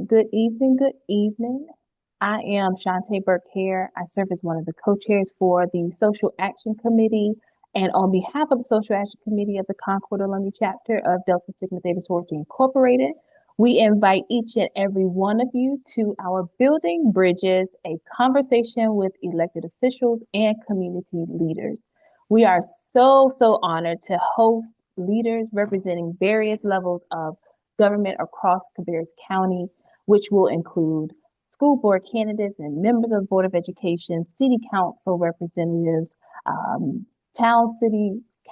Good evening, good evening. I am Shantae Burke-Hare. I serve as one of the co-chairs for the Social Action Committee. And on behalf of the Social Action Committee of the Concord Alumni chapter of Delta Sigma Theta Sorority Incorporated, we invite each and every one of you to our Building Bridges, a conversation with elected officials and community leaders. We are so honored to host leaders representing various levels of government across Cabarrus County, which will include school board candidates and members of the Board of Education, city council representatives, town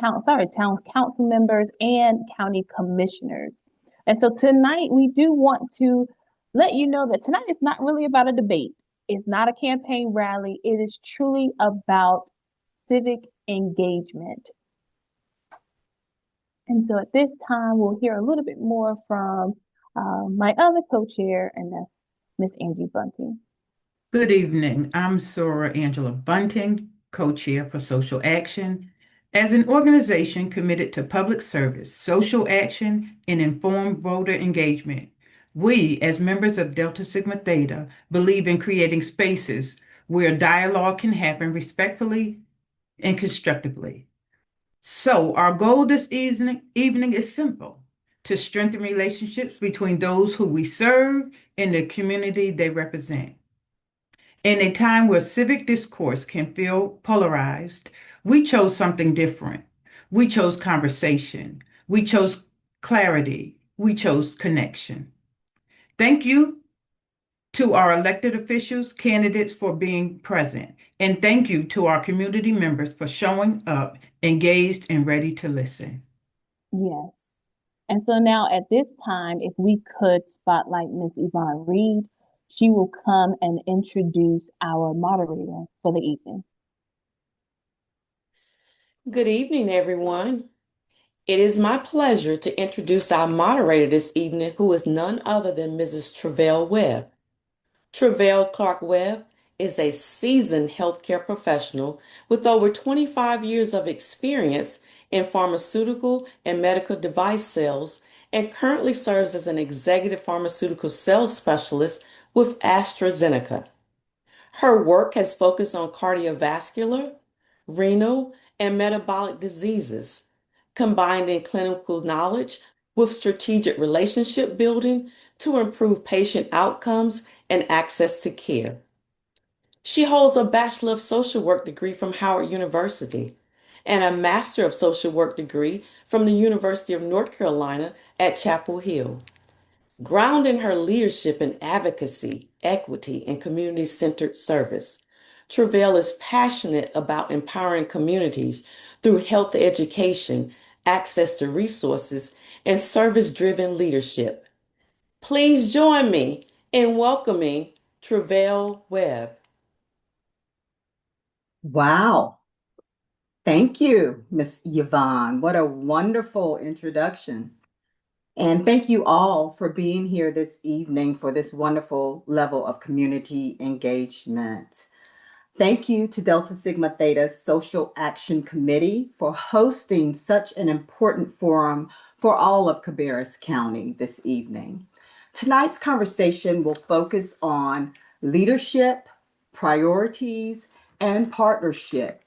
council members, and county commissioners. And so tonight we do want to let you know that tonight is not really about a debate. It's not a campaign rally. It is truly about civic engagement. And so at this time, we'll hear a little bit more from my other co-chair, and that's Miss Angie Bunting. Good evening. I'm Sora Angela Bunting, co-chair for Social Action. As an organization committed to public service, social action, and informed voter engagement, we, as members of Delta Sigma Theta, believe in creating spaces where dialogue can happen respectfully and constructively. So our goal this evening is simple: to strengthen relationships between those who we serve and the community they represent. In a time where civic discourse can feel polarized, we chose something different. We chose conversation. We chose clarity. We chose connection. Thank you to our elected officials, candidates for being present. And thank you to our community members for showing up, engaged, and ready to listen. Yes. And so now at this time, if we could spotlight Miss Yvonne Reed, she will come and introduce our moderator for the evening. Good evening, everyone. It is my pleasure to introduce our moderator this evening, who is none other than Mrs. Travell Webb. Travell Clark Webb is a seasoned healthcare professional with over 25 years of experience in pharmaceutical and medical device sales, and currently serves as an executive pharmaceutical sales specialist with AstraZeneca. Her work has focused on cardiovascular, renal, and metabolic diseases, combining clinical knowledge with strategic relationship building to improve patient outcomes and access to care. She holds a Bachelor of Social Work degree from Howard University and a Master of Social Work degree from the University of North Carolina at Chapel Hill. Grounding her leadership in advocacy, equity, and community-centered service, Travell is passionate about empowering communities through health education, access to resources, and service-driven leadership. Please join me in welcoming Travell Webb. Wow. Thank you, Miss Yvonne. What a wonderful introduction. And thank you all for being here this evening for this wonderful level of community engagement. Thank you to Delta Sigma Theta's Social Action Committee for hosting such an important forum for all of Cabarrus County this evening. Tonight's conversation will focus on leadership, priorities, and partnership.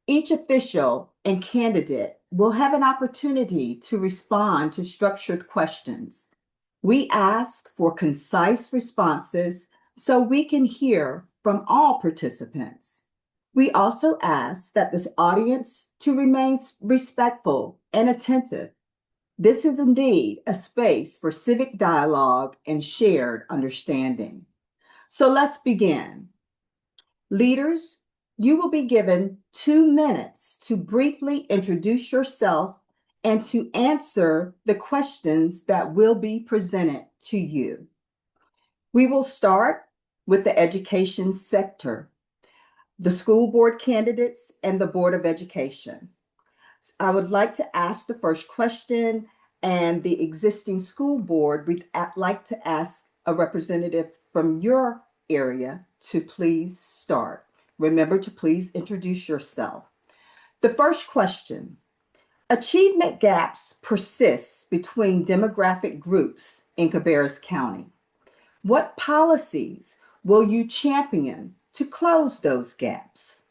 Each official and candidate will have an opportunity to respond to structured questions. We ask for concise responses so we can hear from all participants. We also ask that this audience to remain respectful and attentive. This is indeed a space for civic dialogue and shared understanding. So let's begin. Leaders, you will be given 2 minutes to briefly introduce yourself and to answer the questions that will be presented to you. We will start with the education sector, the school board candidates, and the Board of Education. I would like to ask the first question, and the existing school board, we'd like to ask a representative from your area to please start. Remember to please introduce yourself. The first question: achievement gaps persist between demographic groups in Cabarrus County. What policies will you champion to close those gaps?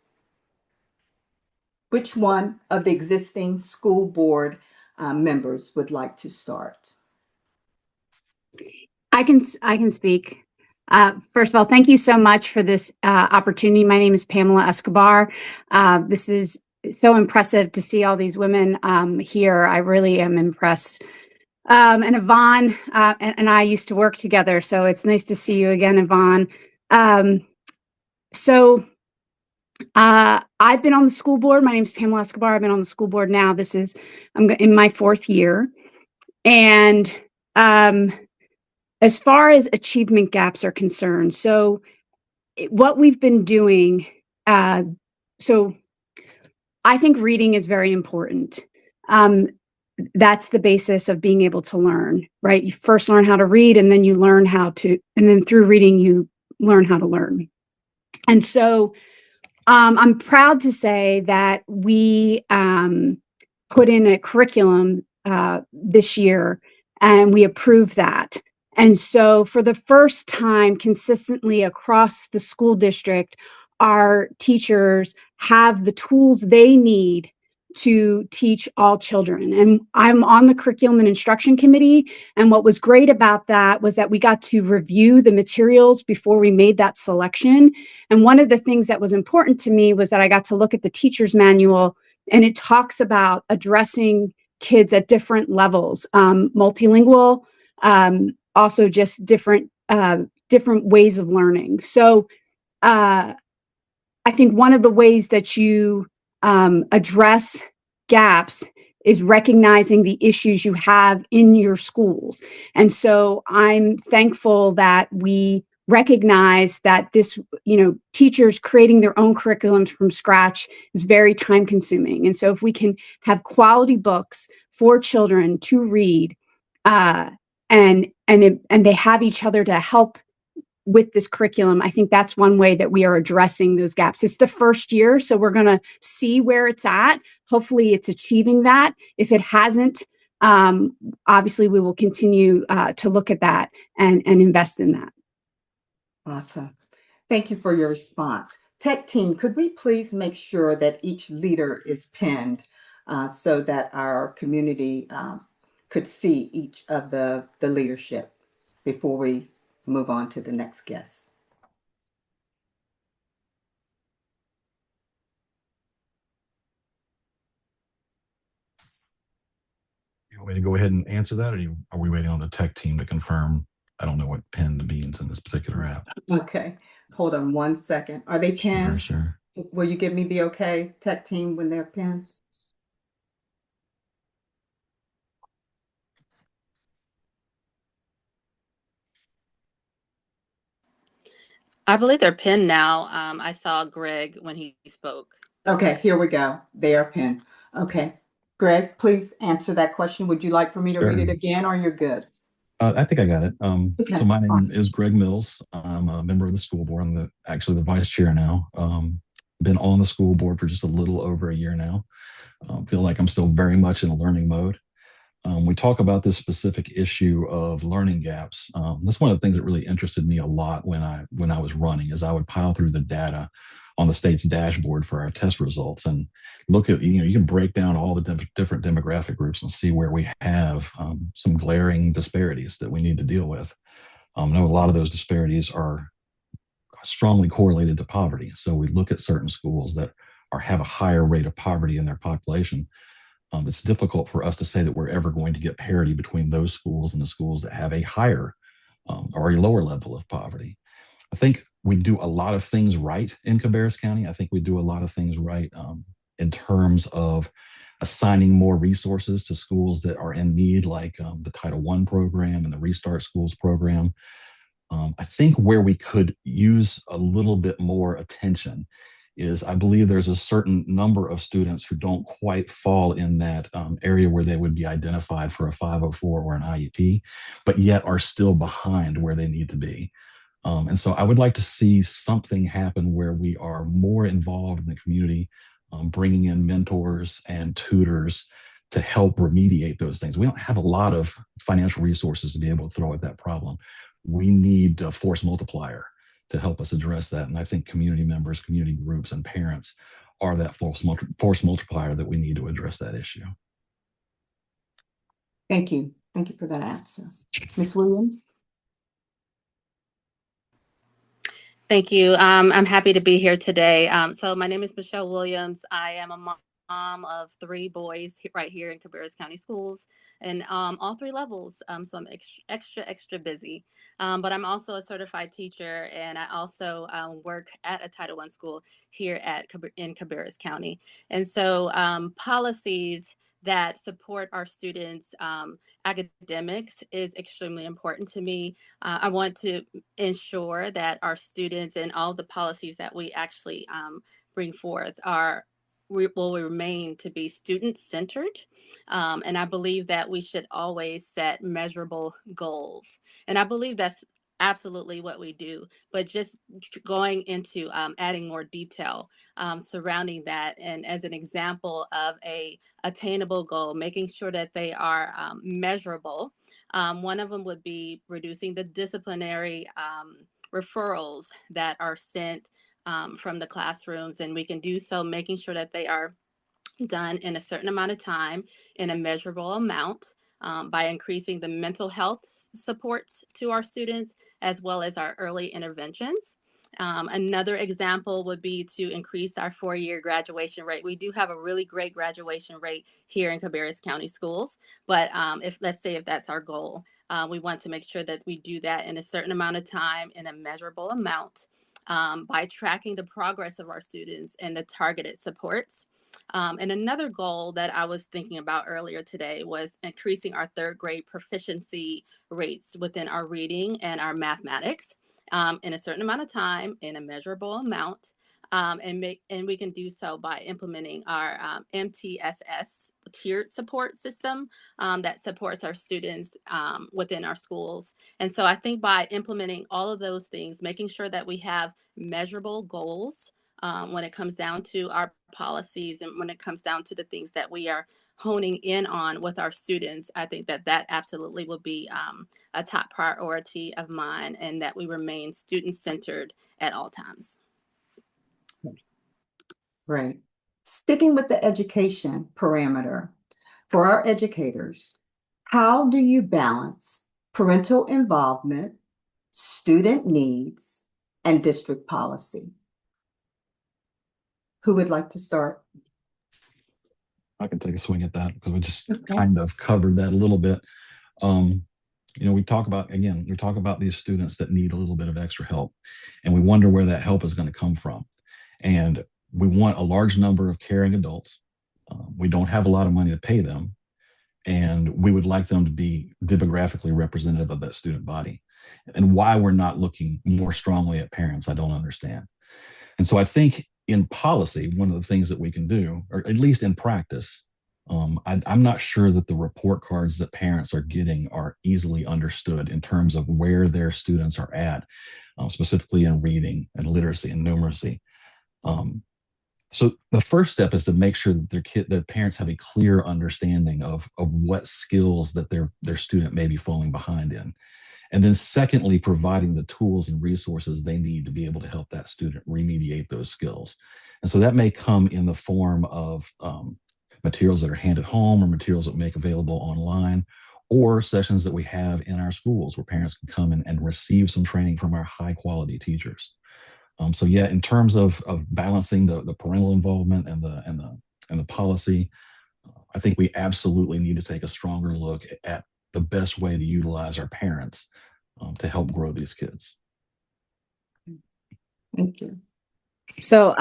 Which one of the existing school board members would like to start? I can speak. First of all, thank you so much for this opportunity. My name is Pamela Escobar. This is so impressive to see all these women here. I really am impressed. And Yvonne and I used to work together, so it's nice to see you again, Yvonne. I've been on the school board. My name is Pamela Escobar. I've been on the school board now. I'm in my 4th year. And as far as achievement gaps are concerned, so what we've been doing, so I think reading is very important. That's the basis of being able to learn, right? You first learn how to read, and then you learn and then through reading, you learn how to learn. And so I'm proud to say that we put in a curriculum this year, and we approved that. And so for the first time consistently across the school district, our teachers have the tools they need to teach all children. And I'm on the curriculum and instruction committee. And what was great about that was that we got to review the materials before we made that selection. And one of the things that was important to me was that I got to look at the teacher's manual, and it talks about addressing kids at different levels, multilingual, also just different ways of learning. So I think one of the ways that you address gaps is recognizing the issues you have in your schools. And so I'm thankful that we recognize that this, teachers creating their own curriculums from scratch is very time consuming. And so if we can have quality books for children to read, and they have each other to help with this curriculum, I think that's one way that we are addressing those gaps. It's the first year, so we're going to see where it's at. Hopefully it's achieving that. If it hasn't, obviously we will continue to look at that and invest in that. Awesome. Thank you for your response. Tech team, could we please make sure that each leader is pinned so that our community could see each of the leadership before we move on to the next guest? You want me to go ahead and answer that, or are we waiting on the tech team to confirm? I don't know what pinned means in this particular app. Okay, hold on one second. Are they pinned? Sure. Will you give me the okay, tech team, when they're pinned? I believe they're pinned now. I saw Greg when he spoke. Okay, here we go. They are pinned. Okay. Greg, please answer that question. Would you like for me to read it again, or you're good? I think I got it. Okay, so my name awesome. is Greg Mills. I'm a member of the school board. I'm actually the vice chair now. Been on the school board for just a little over a year now. Feel like I'm still very much in a learning mode. We talk about this specific issue of learning gaps. That's one of the things that really interested me a lot when I was running, is I would pile through the data on the state's dashboard for our test results and look at, you can break down all the different demographic groups and see where we have some glaring disparities that we need to deal with. I know a lot of those disparities are strongly correlated to poverty. So we look at certain schools that have a higher rate of poverty in their population. It's difficult for us to say that we're ever going to get parity between those schools and the schools that have a higher or a lower level of poverty. I think we do a lot of things right in Cabarrus County. I think we do a lot of things right in terms of assigning more resources to schools that are in need, like the Title I program and the Restart Schools program. I think where we could use a little bit more attention is, I believe there's a certain number of students who don't quite fall in that area where they would be identified for a 504 or an IEP, but yet are still behind where they need to be. And so I would like to see something happen where we are more involved in the community, bringing in mentors and tutors to help remediate those things. We don't have a lot of financial resources to be able to throw at that problem, we need a force multiplier to help us address that. And I think community members, community groups, and parents are that force multiplier that we need to address that issue. Thank you. Thank you for that answer. Ms. Williams? Thank you. I'm happy to be here today. So my name is Michelle Williams. I am a mom of 3 boys right here in Cabarrus County Schools, and all 3 levels. So I'm extra busy. But I'm also a certified teacher, and I also work at a Title I school here in Cabarrus County. And so policies that support our students' academics is extremely important to me. I want to ensure that our students and all the policies that we actually bring forth will remain to be student centered. And I believe that we should always set measurable goals. And I believe that's absolutely what we do, but just going into adding more detail surrounding that. And as an example of a attainable goal, making sure that they are measurable. One of them would be reducing the disciplinary referrals that are sent from the classrooms, and we can do so making sure that they are done in a certain amount of time in a measurable amount. By increasing the mental health supports to our students as well as our early interventions. Another example would be to increase our 4-year graduation rate. We do have a really great graduation rate here in Cabarrus County Schools, but if let's say if that's our goal, we want to make sure that we do that in a certain amount of time in a measurable amount by tracking the progress of our students and the targeted supports. And another goal that I was thinking about earlier today was increasing our 3rd grade proficiency rates within our reading and our mathematics in a certain amount of time in a measurable amount. And we can do so by implementing our MTSS tiered support system that supports our students within our schools. And so I think by implementing all of those things, making sure that we have measurable goals when it comes down to our policies and when it comes down to the things that we are honing in on with our students, I think that that absolutely will be a top priority of mine, and that we remain student-centered at all times. Right. Sticking with the education parameter, for our educators, how do you balance parental involvement, student needs, and district policy? Who would like to start? I can take a swing at that because we just kind of covered that a little bit. We talk about these students that need a little bit of extra help, and we wonder where that help is going to come from. And we want a large number of caring adults. We don't have a lot of money to pay them, and we would like them to be demographically representative of that student body. And why we're not looking more strongly at parents, I don't understand. And so I think in policy, one of the things that we can do, or at least in practice, I'm not sure that the report cards that parents are getting are easily understood in terms of where their students are at, specifically in reading and literacy and numeracy. So the first step is to make sure that that parents have a clear understanding of what skills that their student may be falling behind in. And then secondly, providing the tools and resources they need to be able to help that student remediate those skills. And so that may come in the form of materials that are handed home or materials that we make available online, or sessions that we have in our schools where parents can come and receive some training from our high quality teachers. So yeah, in terms of balancing the parental involvement and the policy, I think we absolutely need to take a stronger look at the best way to utilize our parents to help grow these kids. Thank you. So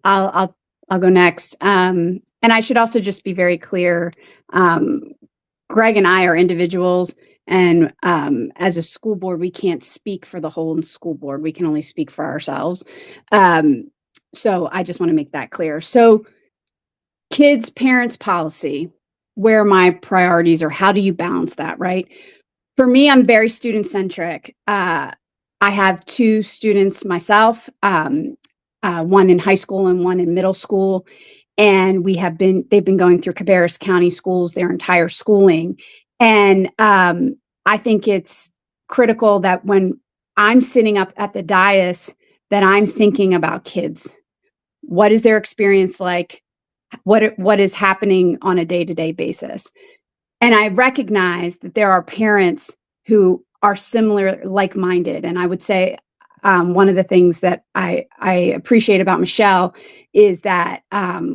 I'll go next. And I should also just be very clear. Greg and I are individuals, and as a school board, we can't speak for the whole school board. We can only speak for ourselves. So I just want to make that clear. So kids, parents, policy, where are my priorities, or how do you balance that, right? For me, I'm very student-centric. I have 2 students myself, one in high school and one in middle school. And they've been going through Cabarrus County schools their entire schooling. And I think it's critical that when I'm sitting up at the dais, that I'm thinking about kids. What is their experience like? What is happening on a day-to-day basis? And I recognize that there are parents who are similar, like-minded. And I would say one of the things that I appreciate about Michelle is that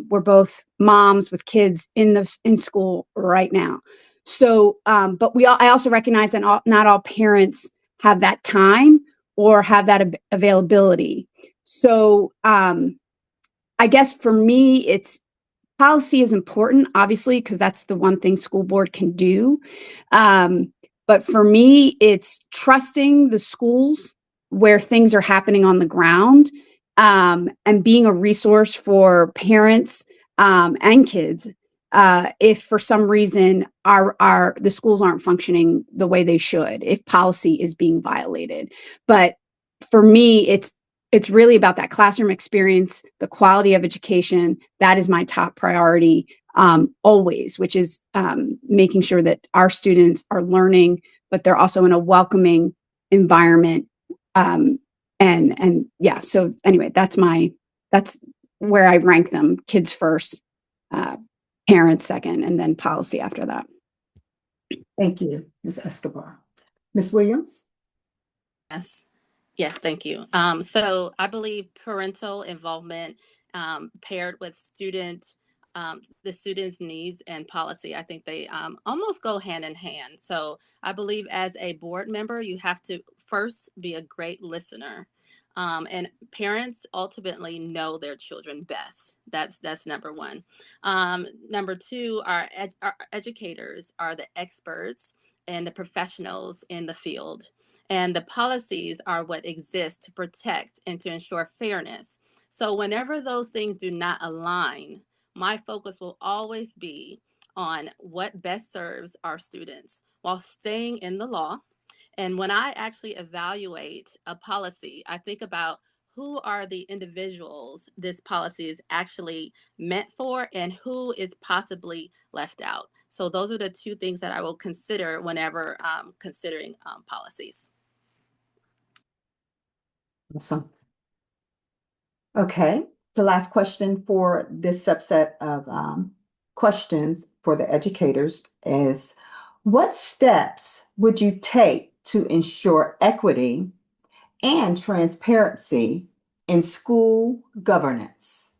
we're both moms with kids in school right now. So, but I also recognize that not all parents have that time or have that availability. So, I guess for me, policy is important, obviously, because that's the one thing school board can do. But for me, it's trusting the schools where things are happening on the ground, and being a resource for parents and kids. If for some reason the schools aren't functioning the way they should, if policy is being violated. But for me, it's really about that classroom experience, the quality of education. That is my top priority, always, which is making sure that our students are learning, but they're also in a welcoming environment. And yeah, so anyway, that's where I rank them: kids first, parents second, and then policy after that. Thank you, Ms. Escobar. Ms. Williams? Yes. Yes, thank you. So I believe parental involvement paired with the student's needs and policy, I think they almost go hand in hand. So I believe as a board member, you have to first be a great listener. And parents ultimately know their children best. That's number one. Number two, our educators are the experts and the professionals in the field. And the policies are what exist to protect and to ensure fairness. So, whenever those things do not align, my focus will always be on what best serves our students while staying in the law. And when I actually evaluate a policy, I think about who are the individuals this policy is actually meant for and who is possibly left out. So, those are the two things that I will consider whenever considering policies. Awesome. Okay, the last question for this subset of questions for the educators is, what steps would you take to ensure equity and transparency in school governance?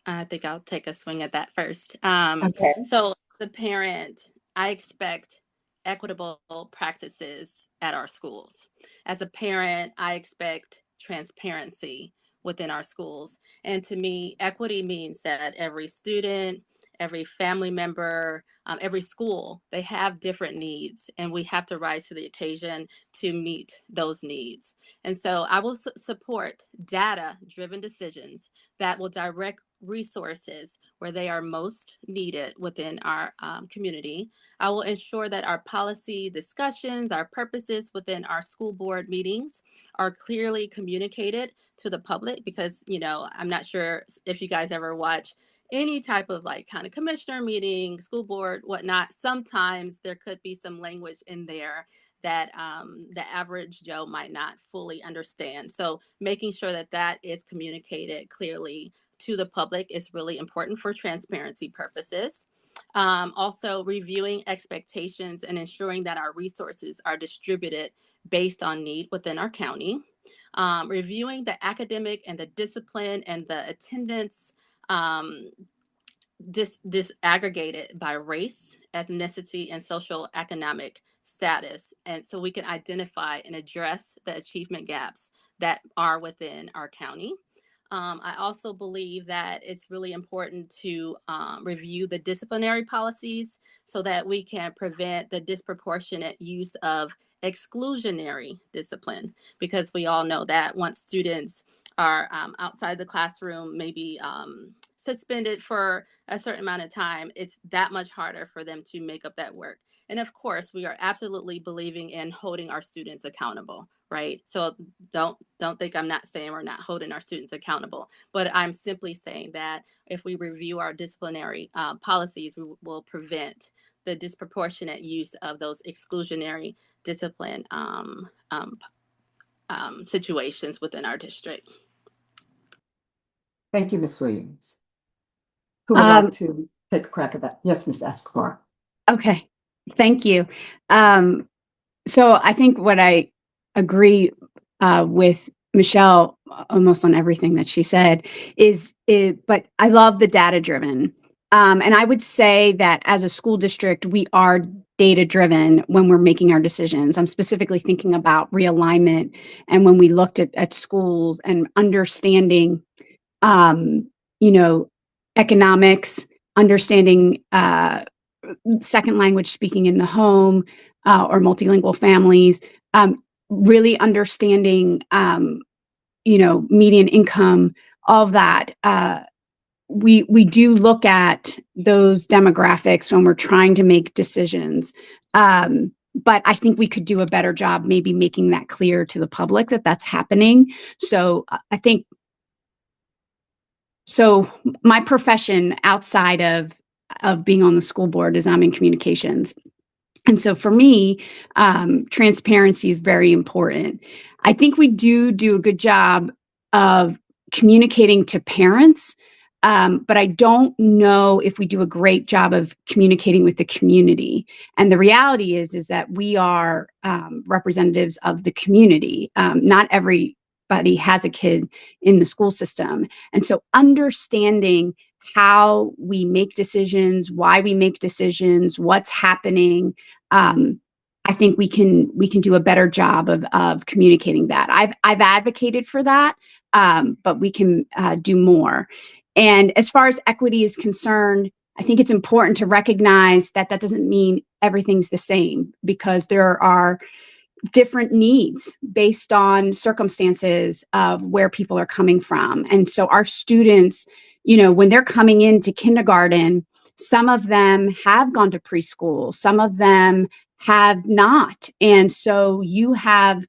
I think I'll take a swing at that first. Okay. So, the parent, I expect equitable practices at our schools. As a parent, I expect transparency within our schools. And to me, equity means that every student, every family member, every school, they have different needs, and we have to rise to the occasion to meet those needs. And so I will support data driven decisions that will direct resources where they are most needed within our community. I will ensure that our policy discussions, our purposes within our school board meetings are clearly communicated to the public because, I'm not sure if you guys ever watch any type of like kind of commissioner meeting, school board, whatnot. Sometimes there could be some language in there that the average Joe might not fully understand. So making sure that that is communicated clearly to the public is really important for transparency purposes. Also, reviewing expectations and ensuring that our resources are distributed based on need within our county. Reviewing the academic and the discipline and the attendance disaggregated by race, ethnicity, and social economic status. And so we can identify and address the achievement gaps that are within our county. I also believe that it's really important to review the disciplinary policies so that we can prevent the disproportionate use of exclusionary discipline, because we all know that once students are outside the classroom, maybe suspended for a certain amount of time, it's that much harder for them to make up that work. And of course, we are absolutely believing in holding our students accountable, right? So don't think I'm not saying we're not holding our students accountable, but I'm simply saying that if we review our disciplinary policies, we will prevent the disproportionate use of those exclusionary discipline situations within our district. Thank you, Ms. Williams. Who would like to take a crack at that? Yes, Ms. Escobar. Okay, thank you. So I think what I agree with Michelle almost on everything that she said but I love the data driven. And I would say that as a school district, we are data driven when we're making our decisions. I'm specifically thinking about realignment and when we looked at schools and understanding, economics, understanding second language speaking in the home or multilingual families, really understanding, median income, all of that. We do look at those demographics when we're trying to make decisions. But I think we could do a better job maybe making that clear to the public that that's happening. So I think, so my profession outside of being on the school board is I'm in communications. And so for me, transparency is very important. I think we do a good job of communicating to parents, but I don't know if we do a great job of communicating with the community. And the reality is that we are representatives of the community. Not everybody has a kid in the school system. And so understanding how we make decisions, why we make decisions, what's happening. I think we can do a better job of communicating that. I've advocated for that, but we can do more. And as far as equity is concerned, I think it's important to recognize that doesn't mean everything's the same, because there are different needs based on circumstances of where people are coming from. And so our students, when they're coming into kindergarten, some of them have gone to preschool, some of them have not. And so you have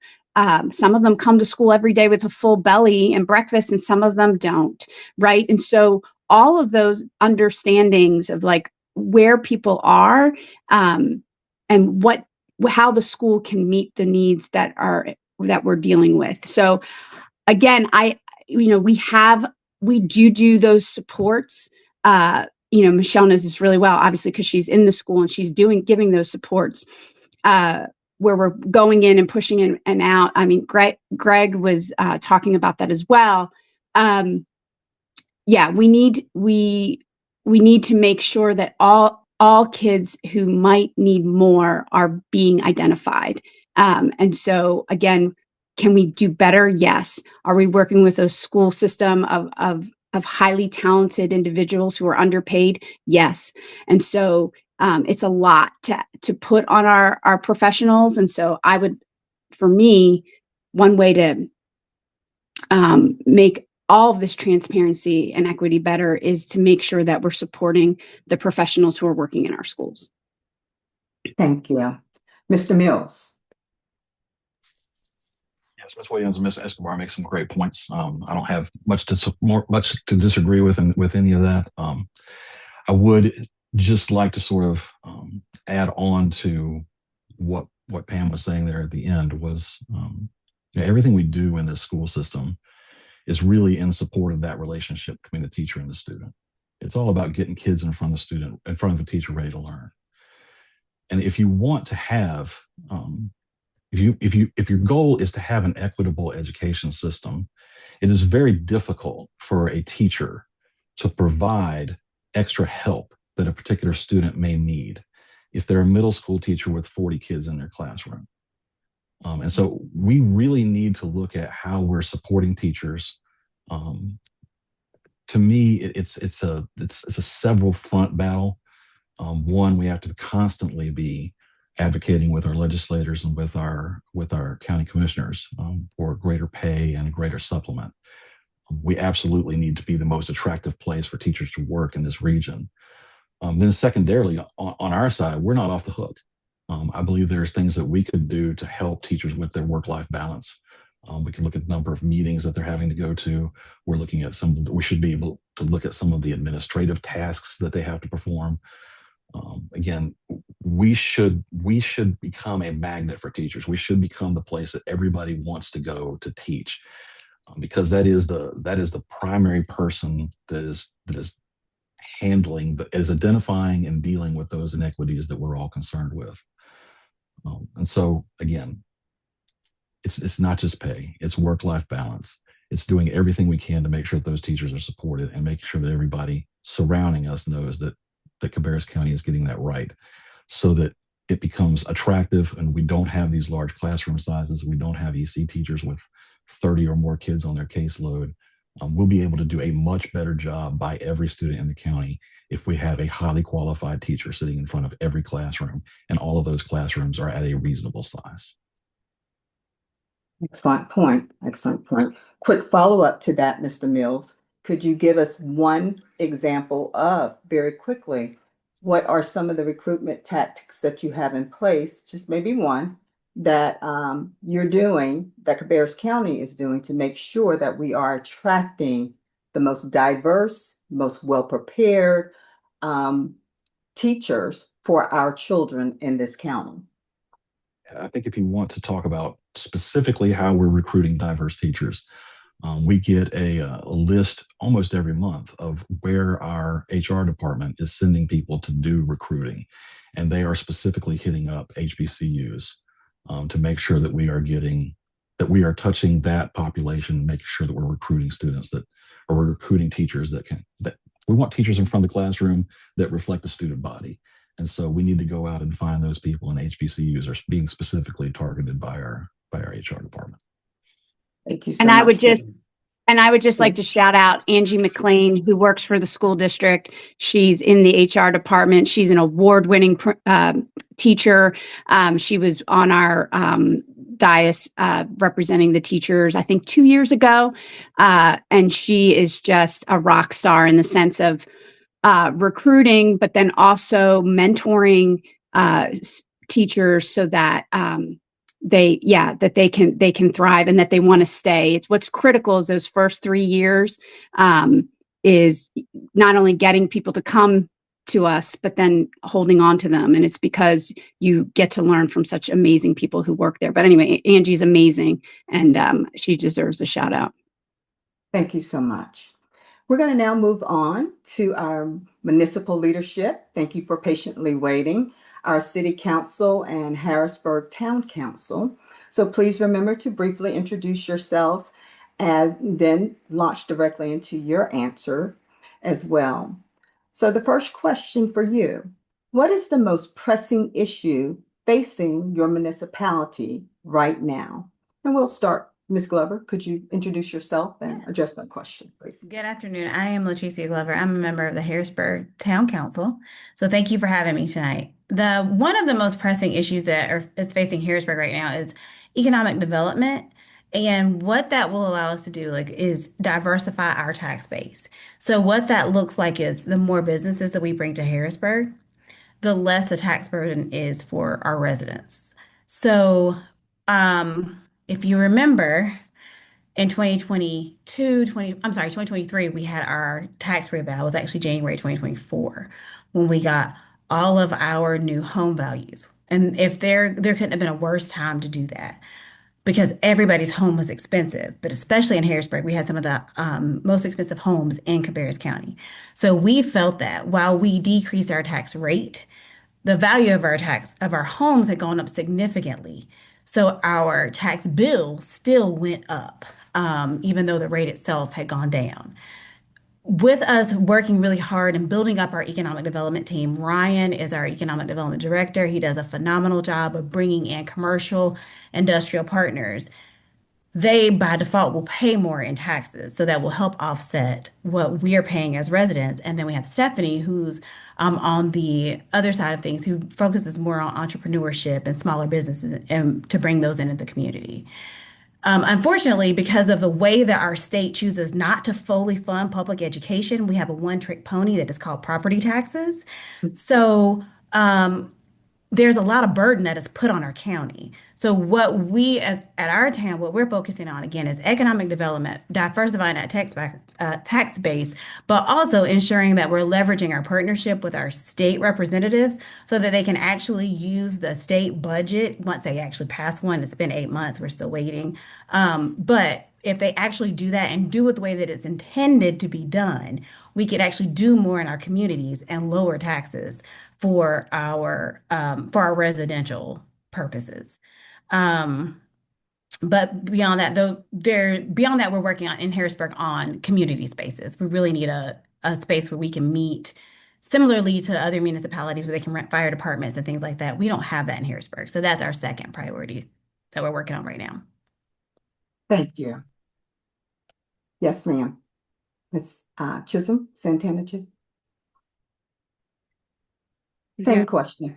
some of them come to school every day with a full belly and breakfast, and some of them don't, right? And so all of those understandings of like where people are and how the school can meet the needs that we're dealing with. So again, we do those supports. Michelle knows this really well, obviously, because she's in the school and she's giving those supports where we're going in and pushing in and out. I mean, Greg was talking about that as well. We need to make sure that all kids who might need more are being identified. And so again, can we do better? Yes. Are we working with a school system of highly talented individuals who are underpaid? Yes. And so it's a lot to put on our professionals. And so for me, one way to make all of this transparency and equity better is to make sure that we're supporting the professionals who are working in our schools. Thank you. Mr. Mills. Yes, Ms. Williams and Ms. Escobar make some great points. I don't have much to disagree with any of that. I would just like to sort of add on to what Pam was saying there at the end was everything we do in this school system is really in support of that relationship between the teacher and the student. It's all about getting kids in front of the teacher ready to learn. And if you want to have, if your goal is to have an equitable education system, it is very difficult for a teacher to provide extra help that a particular student may need if they're a middle school teacher with 40 kids in their classroom. And so we really need to look at how we're supporting teachers. To me, it's a several front battle. One, we have to constantly be advocating with our legislators and with our county commissioners for greater pay and a greater supplement. We absolutely need to be the most attractive place for teachers to work in this region. Then secondarily, on our side, we're not off the hook. I believe there's things that we could do to help teachers with their work-life balance. We can look at the number of meetings that they're having to go to. We're looking at we should be able to look at some of the administrative tasks that they have to perform. Again, we should become a magnet for teachers. We should become the place that everybody wants to go to teach, because that is the primary person that is handling, is identifying and dealing with those inequities that we're all concerned with. And so again, it's not just pay, it's work-life balance. It's doing everything we can to make sure that those teachers are supported and making sure that everybody surrounding us knows that Cabarrus County is getting that right, so that it becomes attractive and we don't have these large classroom sizes. We don't have EC teachers with 30 or more kids on their caseload. We'll be able to do a much better job by every student in the county if we have a highly qualified teacher sitting in front of every classroom, and all of those classrooms are at a reasonable size. Excellent point. Excellent point. Quick follow-up to that, Mr. Mills. Could you give us one example of, very quickly, what are some of the recruitment tactics that you have in place, just maybe one, that you're doing, that Cabarrus County is doing to make sure that we are attracting the most diverse, most well-prepared teachers for our children in this county? I think if you want to talk about specifically how we're recruiting diverse teachers, we get a list almost every month of where our HR department is sending people to do recruiting. And they are specifically hitting up HBCUs to make sure that we are touching that population, making sure that we're recruiting students or we're recruiting teachers that we want teachers in front of the classroom that reflect the student body. And so we need to go out and find those people, and HBCUs are being specifically targeted by our HR department. Thank you so And much. I would just like to shout out Angie McLean, who works for the school district. She's in the HR department. She's an award-winning teacher. She was on our dais representing the teachers, I think 2 years ago. And she is just a rock star in the sense of recruiting, but then also mentoring teachers so that they can thrive and that they want to stay. It's what's critical is those first 3 years is not only getting people to come to us, but then holding on to them. And it's because you get to learn from such amazing people who work there. But anyway, Angie's amazing, and she deserves a shout out. Thank you so much. We're going to now move on to our municipal leadership. Thank you for patiently waiting. Our City Council and Harrisburg Town Council. So please remember to briefly introduce yourselves and then launch directly into your answer as well. So the first question for you, what is the most pressing issue facing your municipality right now? And we'll start. Ms. Glover, could you introduce yourself and address that question, please? Good afternoon. I am Leticia Glover. I'm a member of the Harrisburg Town Council. So thank you for having me tonight. One of the most pressing issues that is facing Harrisburg right now is economic development. And what that will allow us to do is diversify our tax base. So what that looks like is the more businesses that we bring to Harrisburg, the less the tax burden is for our residents. So if you remember, in 2023, we had our tax rebate. It was actually January 2024 when we got all of our new home values. And if there couldn't have been a worse time to do that because everybody's home was expensive, but especially in Harrisburg, we had some of the most expensive homes in Cabarrus County. So we felt that while we decreased our tax rate, the value of our homes had gone up significantly. So our tax bill still went up, even though the rate itself had gone down. With us working really hard and building up our economic development team, Ryan is our economic development director. He does a phenomenal job of bringing in commercial industrial partners. They, by default, will pay more in taxes. So that will help offset what we are paying as residents. And then we have Stephanie, who's on the other side of things, who focuses more on entrepreneurship and smaller businesses and to bring those into the community. Unfortunately, because of the way that our state chooses not to fully fund public education, we have a one-trick pony that is called property taxes. So, there's a lot of burden that is put on our county. So what we as at our town, what we're focusing on again is economic development, diversifying that tax base, but also ensuring that we're leveraging our partnership with our state representatives so that they can actually use the state budget once they actually pass one. It's been 8 months, we're still waiting. But if they actually do that and do it the way that it's intended to be done, we could actually do more in our communities and lower taxes for our residential purposes. Um, but beyond that, we're working on in Harrisburg on community spaces. We really need a space where we can meet similarly to other municipalities where they can rent fire departments and things like that. We don't have that in Harrisburg. So that's our second priority that we're working on right now. Thank you. Yes, ma'am. Ms. Chisholm, Santana Chisholm. Same Yeah. question.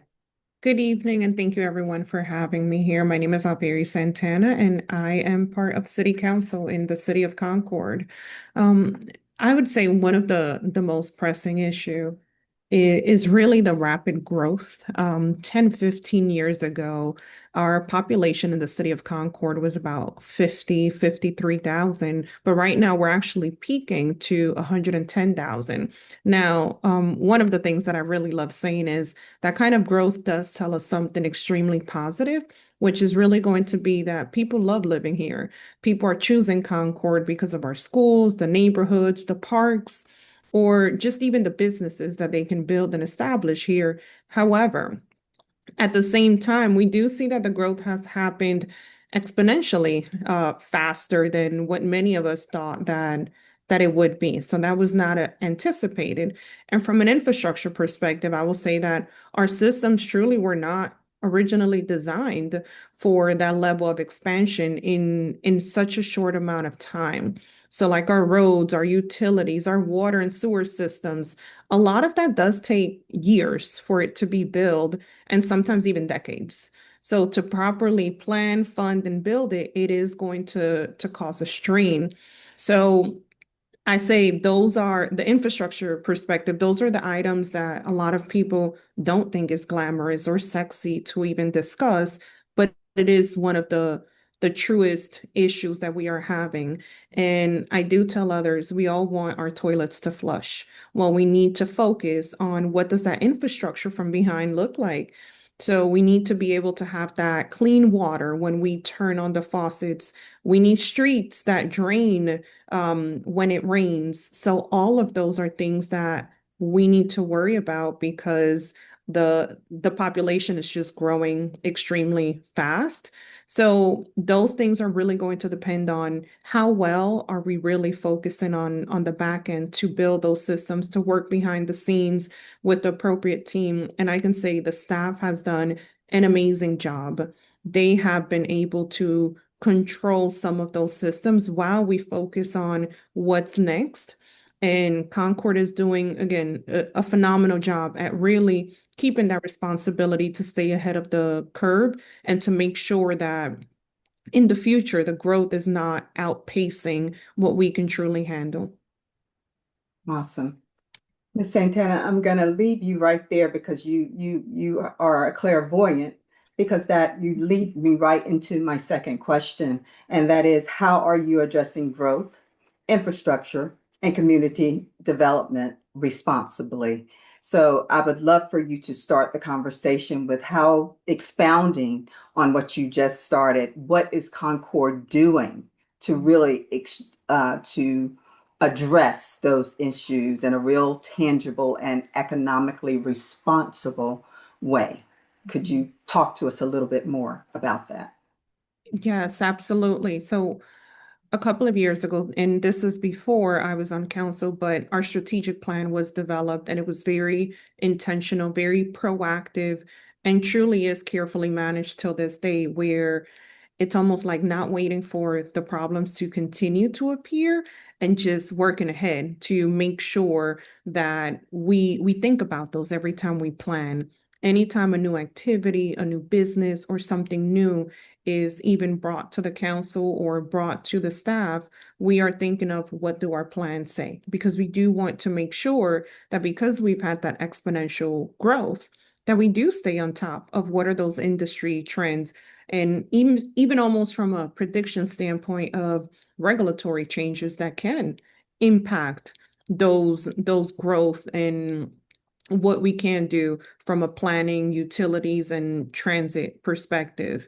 Good evening, and thank you everyone for having me here. My name is Alveri Santana, and I am part of City Council in the city of Concord. I would say one of the most pressing issue is really the rapid growth. 10, 15 years ago, our population in the city of Concord was about 53,000, but right now we're actually peaking to 110,000. Now, one of the things that I really love saying is that kind of growth does tell us something extremely positive, which is really going to be that people love living here. People are choosing Concord because of our schools, the neighborhoods, the parks, or just even the businesses that they can build and establish here. However, at the same time, we do see that the growth has happened exponentially faster than what many of us thought that it would be. So that was not anticipated. And from an infrastructure perspective, I will say that our systems truly were not originally designed for that level of expansion in such a short amount of time. So like our roads, our utilities, our water and sewer systems, a lot of that does take years for it to be built and sometimes even decades. So to properly plan, fund, and build it, it is going to cause a strain. So I say those are the infrastructure perspective. Those are the items that a lot of people don't think is glamorous or sexy to even discuss, but it is one of the truest issues that we are having. And I do tell others, we all want our toilets to flush. Well, we need to focus on what does that infrastructure from behind look like. So we need to be able to have that clean water when we turn on the faucets. We need streets that drain when it rains. So all of those are things that we need to worry about because the population is just growing extremely fast. So those things are really going to depend on how well are we really focusing on the back end to build those systems to work behind the scenes with the appropriate team. And I can say the staff has done an amazing job. They have been able to control some of those systems while we focus on what's next. And Concord is doing, again, a phenomenal job at really keeping that responsibility to stay ahead of the curve and to make sure that in the future, the growth is not outpacing what we can truly handle. Awesome. Ms. Santana, I'm going to leave you right there because you are a clairvoyant, because that you lead me right into my second question, and that is, how are you addressing growth, infrastructure, and community development responsibly? So I would love for you to start the conversation with how, expounding on what you just started, what is Concord doing to really to address those issues in a real tangible and economically responsible way? Could you talk to us a little bit more about that? Yes, absolutely. So a couple of years ago, and this was before I was on council, but our strategic plan was developed and it was very intentional, very proactive, and truly is carefully managed till this day, where it's almost like not waiting for the problems to continue to appear and just working ahead to make sure that we think about those every time we plan. anytime a new activity, a new business, or something new is even brought to the council or brought to the staff, we are thinking of what do our plans say? Because we do want to make sure that because we've had that exponential growth, that we do stay on top of what are those industry trends, and even almost from a prediction standpoint of regulatory changes that can impact those growth and what we can do from a planning, utilities, and transit perspective.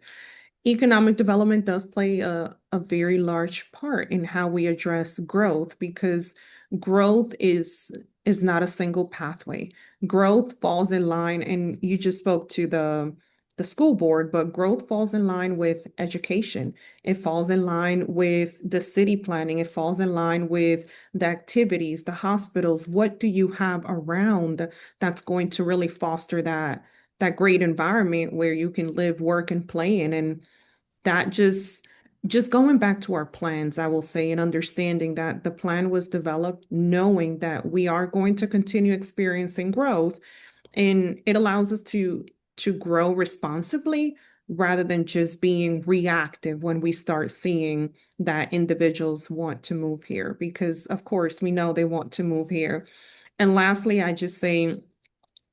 Economic development does play a very large part in how we address growth, because growth is not a single pathway. Growth falls in line, and you just spoke to the school board, but growth falls in line with education. It falls in line with the city planning. It falls in line with the activities, the hospitals. What do you have around that's going to really foster that great environment where you can live, work, and play in? And that just going back to our plans, I will say, and understanding that the plan was developed knowing that we are going to continue experiencing growth, and it allows us to grow responsibly rather than just being reactive when we start seeing that individuals want to move here, because of course we know they want to move here. And lastly, I just say,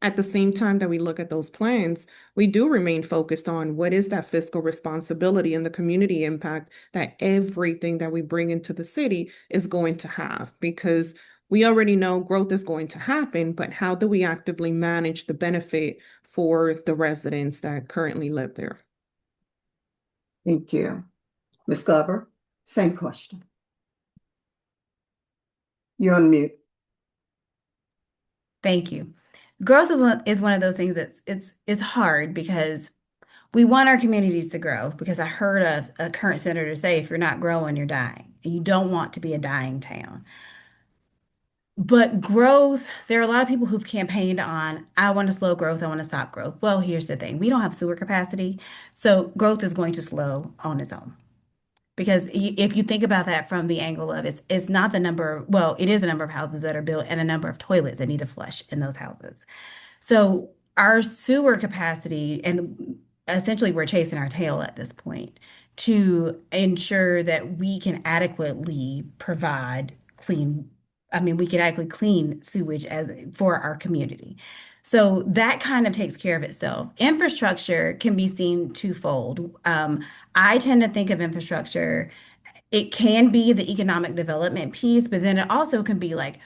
at the same time that we look at those plans, we do remain focused on what is that fiscal responsibility and the community impact that everything that we bring into the city is going to have. Because we already know growth is going to happen, but how do we actively manage the benefit for the residents that currently live there? Thank you. Ms. Glover, same question. You're on mute. Thank you. Growth is one of those things that's it's hard because we want our communities to grow, because I heard a current senator say, if you're not growing, you're dying, and you don't want to be a dying town. But growth, there are a lot of people who've campaigned on, I want to slow growth, I want to stop growth. Well, here's the thing. We don't have sewer capacity, so growth is going to slow on its own. Because if you think about that from the angle of it's not the number, well, it is the number of houses that are built and the number of toilets that need to flush in those houses. So our sewer capacity, and essentially we're chasing our tail at this point to ensure that we can adequately provide clean, I mean, we can adequately clean sewage for our community. So that kind of takes care of itself. Infrastructure can be seen twofold. I tend to think of infrastructure, it can be the economic development piece, but then it also can be like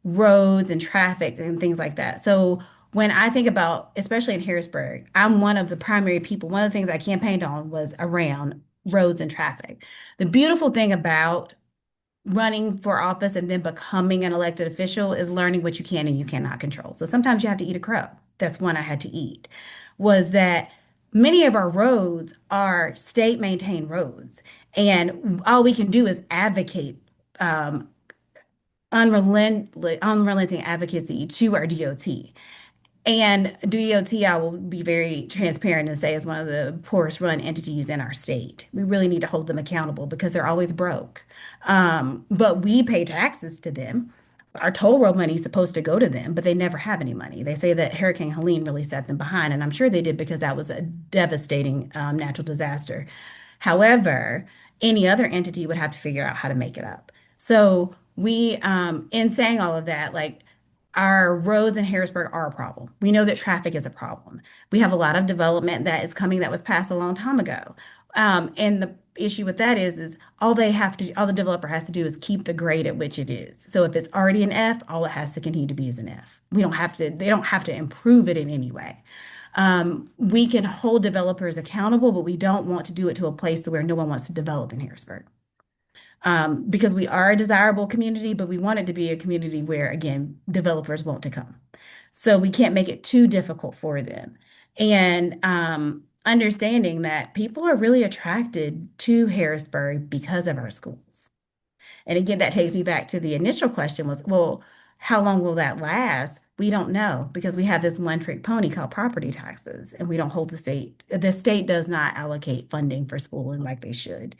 roads and traffic and things like that. So when I think about, especially in Harrisburg, I'm one of the primary people. One of the things I campaigned on was around roads and traffic. The beautiful thing about running for office and then becoming an elected official is learning what you can and you cannot control. So sometimes you have to eat a crow. That's one I had to eat, was that many of our roads are state maintained roads. And all we can do is advocate unrelenting advocacy to our DOT. And DOT, I will be very transparent and say, is one of the poorest run entities in our state. We really need to hold them accountable because they're always broke. But we pay taxes to them. Our toll road money is supposed to go to them, but they never have any money. They say that Hurricane Helene really set them behind, and I'm sure they did because that was a devastating natural disaster. However, any other entity would have to figure out how to make it up. So we, in saying all of that, like, our roads in Harrisburg are a problem. We know that traffic is a problem. We have a lot of development that is coming that was passed a long time ago. And the issue with that is all the developer has to do is keep the grade at which it is. So if it's already an F, all it has to continue to be is an F. They don't have to improve it in any way. We can hold developers accountable, but we don't want to do it to a place where no one wants to develop in Harrisburg. Because we are a desirable community, but we want it to be a community where, again, developers want to come. So we can't make it too difficult for them. And understanding that people are really attracted to Harrisburg because of our schools. And again, that takes me back to the initial question was, well, how long will that last? We don't know, because we have this one-trick pony called property taxes, and we don't hold the state. The state does not allocate funding for schooling like they should.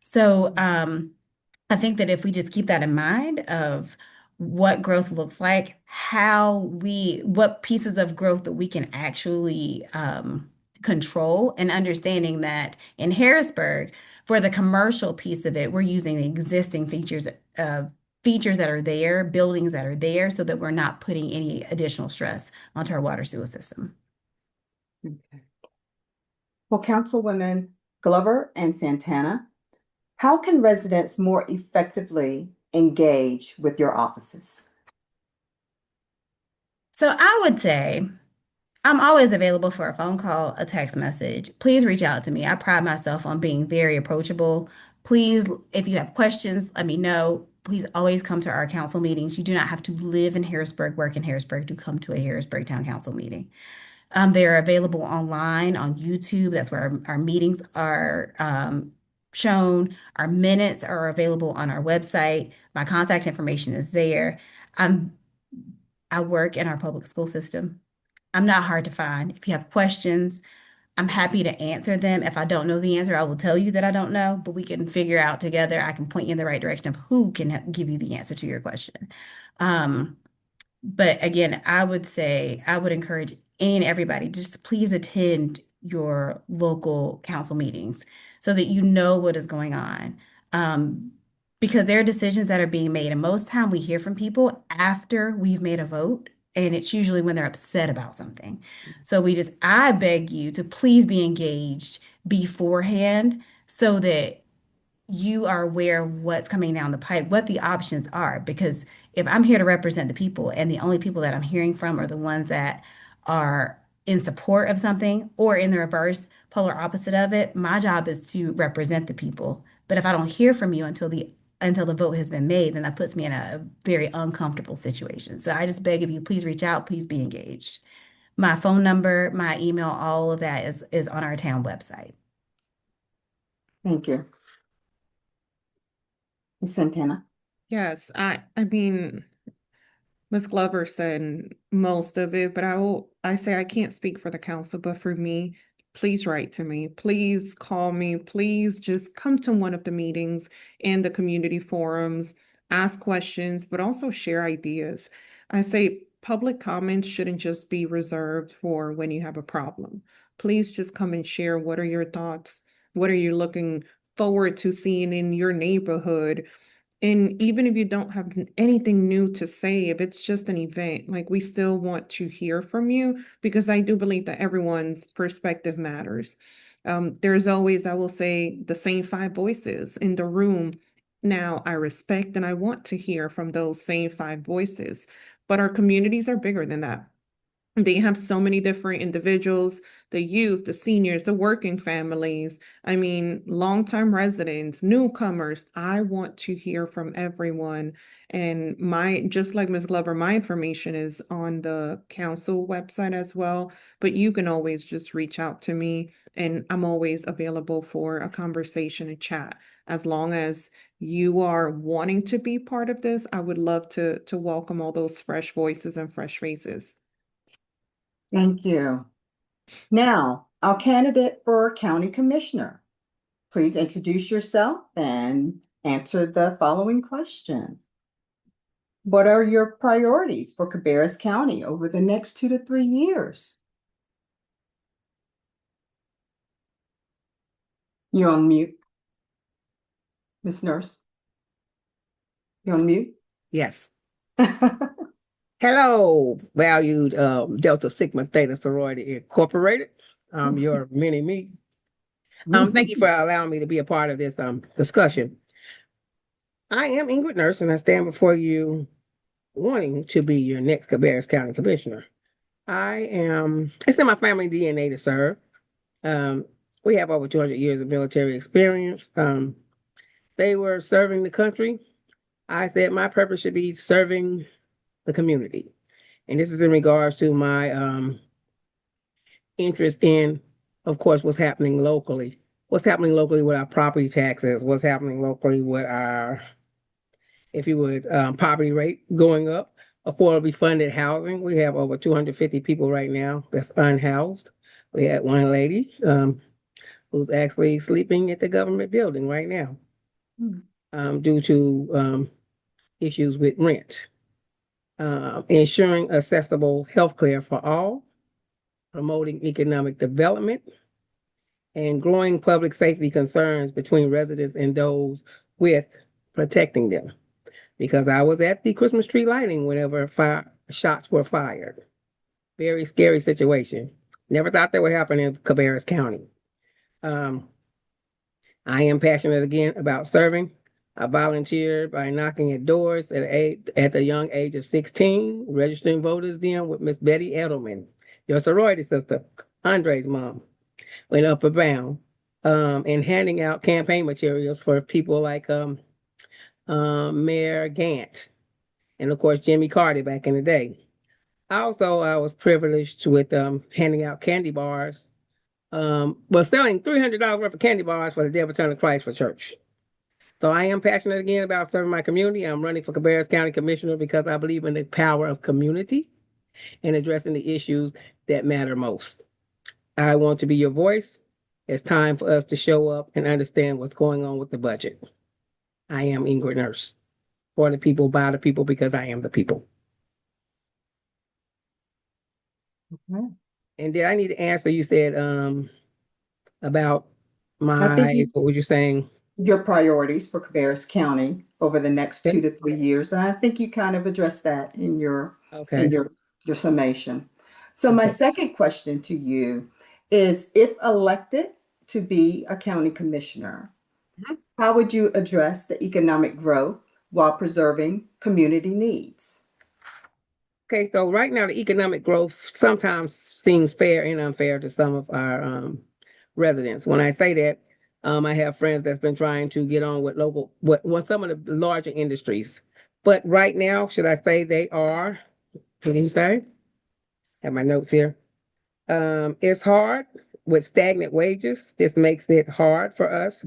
So I think that if we just keep that in mind of what growth looks like, what pieces of growth that we can actually control, and understanding that in Harrisburg, for the commercial piece of it, we're using the existing features that are there, buildings that are there, so that we're not putting any additional stress onto our water sewer system. Okay. Well, Councilwomen Glover and Santana, how can residents more effectively engage with your offices? So I would say I'm always available for a phone call, a text message. Please reach out to me. I pride myself on being very approachable. Please, if you have questions, let me know. Please always come to our council meetings. You do not have to live in Harrisburg, work in Harrisburg to come to a Harrisburg Town Council meeting. They're available online on YouTube. That's where our meetings are shown. Our minutes are available on our website. My contact information is there. I work in our public school system. I'm not hard to find. If you have questions, I'm happy to answer them. If I don't know the answer, I will tell you that I don't know, but we can figure out together. I can point you in the right direction of who can give you the answer to your question. But again, I would say I would encourage any and everybody just please attend your local council meetings so that you know what is going on. Because there are decisions that are being made, and most time we hear from people after we've made a vote, and it's usually when they're upset about something. So I beg you to please be engaged beforehand so that you are aware of what's coming down the pipe, what the options are. Because if I'm here to represent the people and the only people that I'm hearing from are the ones that are in support of something or in the reverse, polar opposite of it, my job is to represent the people. But if I don't hear from you until the vote has been made, then that puts me in a very uncomfortable situation. So I just beg of you, please reach out, please be engaged. My phone number, my email, all of that is on our town website. Thank you. Ms. Santana. Yes, I mean, Ms. Glover said most of it, but I say I can't speak for the council, but for me, please write to me. Please call me. Please just come to one of the meetings and the community forums, ask questions, but also share ideas. I say public comments shouldn't just be reserved for when you have a problem. Please just come and share. What are your thoughts? What are you looking forward to seeing in your neighborhood? And even if you don't have anything new to say, if it's just an event, like we still want to hear from you because I do believe that everyone's perspective matters. There's always, I will say, the same five voices in the room. Now, I respect and I want to hear from those same five voices, but our communities are bigger than that. They have so many different individuals, the youth, the seniors, the working families. I mean, longtime residents, newcomers. I want to hear from everyone. And just like Ms. Glover, my information is on the council website as well. But you can always just reach out to me, and I'm always available for a conversation, a chat. As long as you are wanting to be part of this, I would love to welcome all those fresh voices and fresh faces. Thank you. Now, our candidate for county commissioner. Please introduce yourself and answer the following questions. What are your priorities for Cabarrus County over the next 2 to 3 years? You're on mute. Ms. Nurse. You're on mute. Yes. Hello, valued Delta Sigma Theta Sorority Incorporated. Your mini me. Thank you for allowing me to be a part of this discussion. I am Ingrid Nurse, and I stand before you wanting to be your next Cabarrus County Commissioner. It's in my family DNA to serve. We have over 200 years of military experience. They were serving the country. I said my purpose should be serving the community. And this is in regards to my interest in, of course, what's happening locally. What's happening locally with our property taxes, what's happening locally with our, if you would, poverty rate going up, affordably funded housing. We have over 250 people right now that's unhoused. We had one lady who's actually sleeping at the government building right now due to issues with rent. ensuring accessible health care for all, promoting economic development, and growing public safety concerns between residents and those with protecting them. Because I was at the Christmas tree lighting whenever shots were fired. Very scary situation. Never thought that would happen in Cabarrus County. Um, I am passionate again about serving. I volunteered by knocking at doors at the young age of 16, registering voters then with Miss Betty Edelman, your sorority sister, Andre's mom, in Upper Bound, and handing out campaign materials for people like Mayor Gantz and, of course, Jimmy Carter back in the day. Also, I was privileged with handing out candy bars, selling $300 worth of candy bars for the Dead Return of Christ for church. So I am passionate again about serving my community. I'm running for Cabarrus County Commissioner because I believe in the power of community and addressing the issues that matter most. I want to be your voice. It's time for us to show up and understand what's going on with the budget. I am Ingrid Nurse, for the people, by the people, because I am the people. Okay. And did I need to answer? You said about what were you saying? Your priorities for Cabarrus County over the next 2 to 3 years, and I think you kind of addressed that in your Okay. summation. So my second question to you is, if elected to be a county commissioner, how would you address the economic growth while preserving community needs? Okay, so right now the economic growth sometimes seems fair and unfair to some of our residents. When I say that, I have friends that's been trying to get on with some of the larger industries. But right now, should I say they are, what did he say? Have my notes here. It's hard with stagnant wages. This makes it hard for us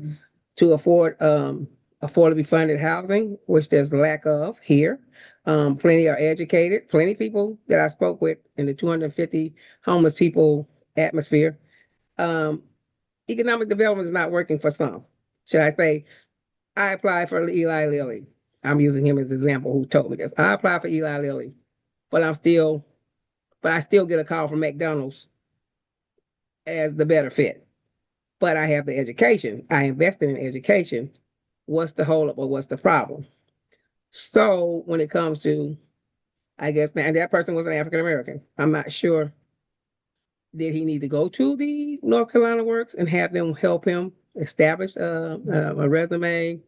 to afford affordably funded housing, which there's lack of here. Plenty are educated. Plenty of people that I spoke with in the 250 homeless people atmosphere. Economic development is not working for some. Should I say, I applied for Eli Lilly. I'm using him as an example who told me this. I applied for Eli Lilly, but I still get a call from McDonald's as the better fit. But I have the education. I invested in education. What's the holdup or what's the problem? So when it comes to, I guess, man, that person was an African American. I'm not sure. Did he need to go to the North Carolina Works and have them help him establish a resume,